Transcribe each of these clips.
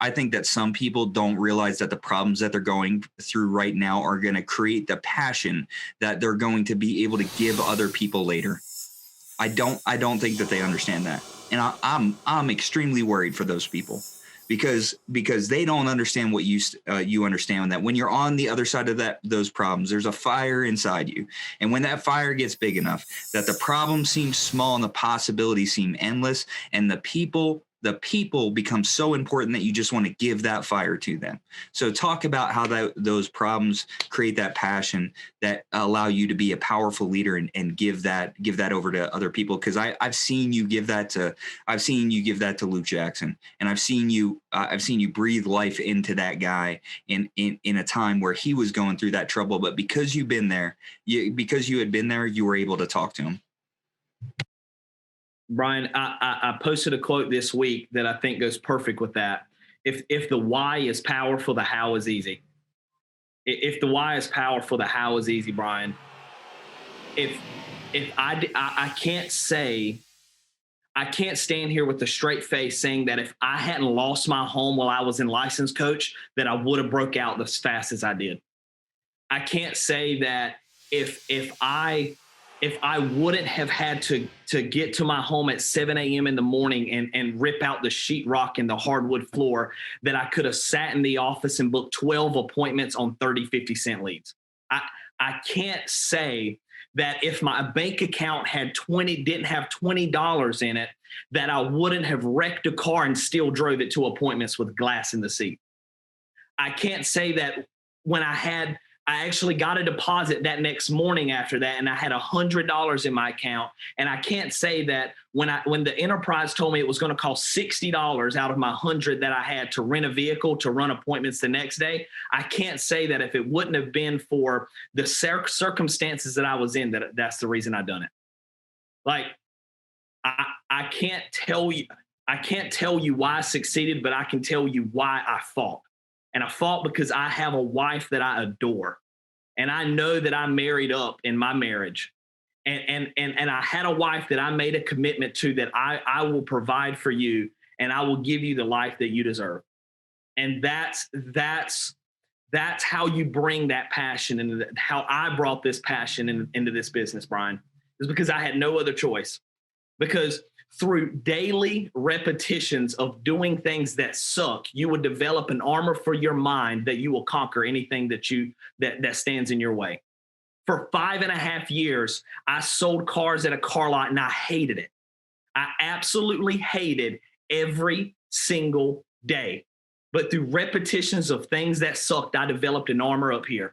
I think that some people don't realize that the problems that they're going through right now are going to create the passion that they're going to be able to give other people later. I don't think that they understand that. And I'm extremely worried for those people because they don't understand what you understand, that when you're on the other side of those problems, there's a fire inside you. And when that fire gets big enough that the problem seems small and the possibilities seem endless, and the people become so important that you just want to give that fire to them. So talk about how those problems create that passion that allow you to be a powerful leader and give that over to other people. Because I've seen you give that to Luke Jackson, and I've seen you breathe life into that guy in a time where he was going through that trouble. But because you had been there, you were able to talk to him. Brian, I posted a quote this week that I think goes perfect with that. If the why is powerful, the how is easy. If the why is powerful, the how is easy, Brian. If I can't stand here with a straight face saying that if I hadn't lost my home while I was in license coach, that I would have broke out as fast as I did. I can't say that if I wouldn't have had to get to my home at 7 a.m. in the morning and rip out the sheetrock and the hardwood floor, that I could have sat in the office and booked 12 appointments on 30, 50 cent leads. I can't say that if my bank account didn't have $20 in it, that I wouldn't have wrecked a car and still drove it to appointments with glass in the seat. I can't say that when I actually got a deposit that next morning after that, and I had $100 in my account. And I can't say that when the enterprise told me it was going to cost $60 out of my $100 that I had to rent a vehicle to run appointments the next day, I can't say that if it wouldn't have been for the circumstances that I was in, that's the reason I done it. Like, I can't tell you why I succeeded, but I can tell you why I fought. And I fought because I have a wife that I adore. And I know that I married up in my marriage. And I had a wife that I made a commitment to, that I will provide for you and I will give you the life that you deserve. And that's how you bring that passion, and how I brought this passion into this business, Brian, is because I had no other choice. Because through daily repetitions of doing things that suck, you would develop an armor for your mind that you will conquer anything that stands in your way. For 5.5 years, I sold cars at a car lot and I hated it. I absolutely hated every single day. But through repetitions of things that sucked, I developed an armor up here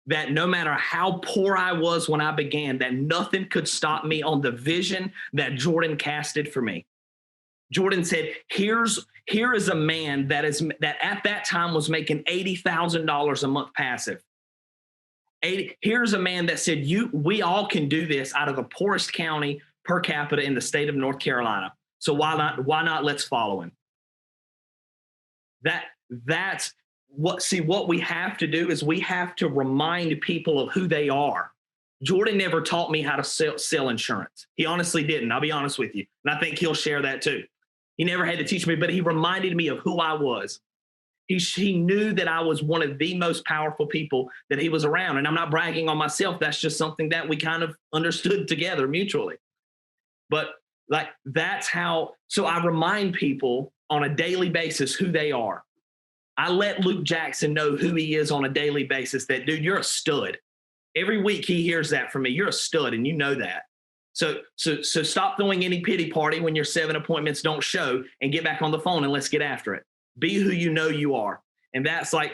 that no matter how poor I was when I began, that nothing could stop me on the vision that Jordan casted for me. Jordan said, here is a man that at that time was making $80,000 a month passive. Here's a man that said, we all can do this out of the poorest county per capita in the state of North Carolina. So why not? Let's follow him. That's what we have to do is we have to remind people of who they are. Jordan never taught me how to sell insurance. He honestly didn't. I'll be honest with you. And I think he'll share that too. He never had to teach me, but he reminded me of who I was. He knew that I was one of the most powerful people that he was around. And I'm not bragging on myself. That's just something that we kind of understood together mutually. But like, that's how, so I remind people on a daily basis who they are. I let Luke Jackson know who he is on a daily basis, that, dude, you're a stud. Every week he hears that from me. You're a stud, and you know that. So stop throwing any pity party when your 7 appointments don't show, and get back on the phone and let's get after it. Be who you know you are. And that's like,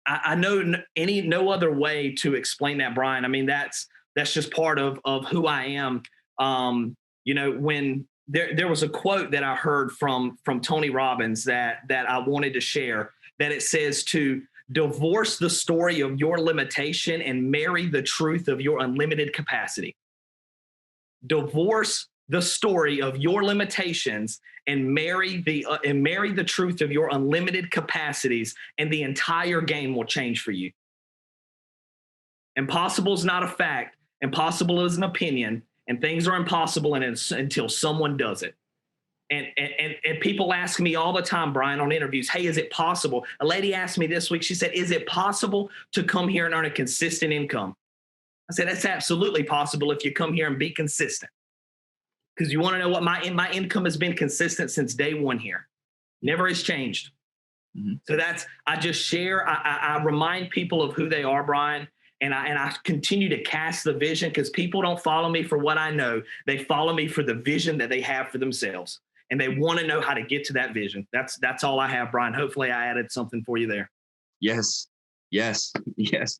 I know no other way to explain that, Brian. I mean, that's just part of who I am. When there was a quote that I heard from Tony Robbins that I wanted to share, that it says to divorce the story of your limitation and marry the truth of your unlimited capacity. Divorce the story of your limitations and marry the truth of your unlimited capacities, and the entire game will change for you. Impossible is not a fact. Impossible is an opinion, and things are impossible until someone does it. And people ask me all the time, Brian, on interviews, hey, is it possible? A lady asked me this week, she said, is it possible to come here and earn a consistent income? I said, that's absolutely possible if you come here and be consistent. Because you want to know what my income has been consistent since day one here. Never has changed. Mm-hmm. So I just share, I remind people of who they are, Brian. And I continue to cast the vision, because people don't follow me for what I know. They follow me for the vision that they have for themselves. And they want to know how to get to that vision. That's all I have, Brian. Hopefully I added something for you there. Yes. Yes. Yes.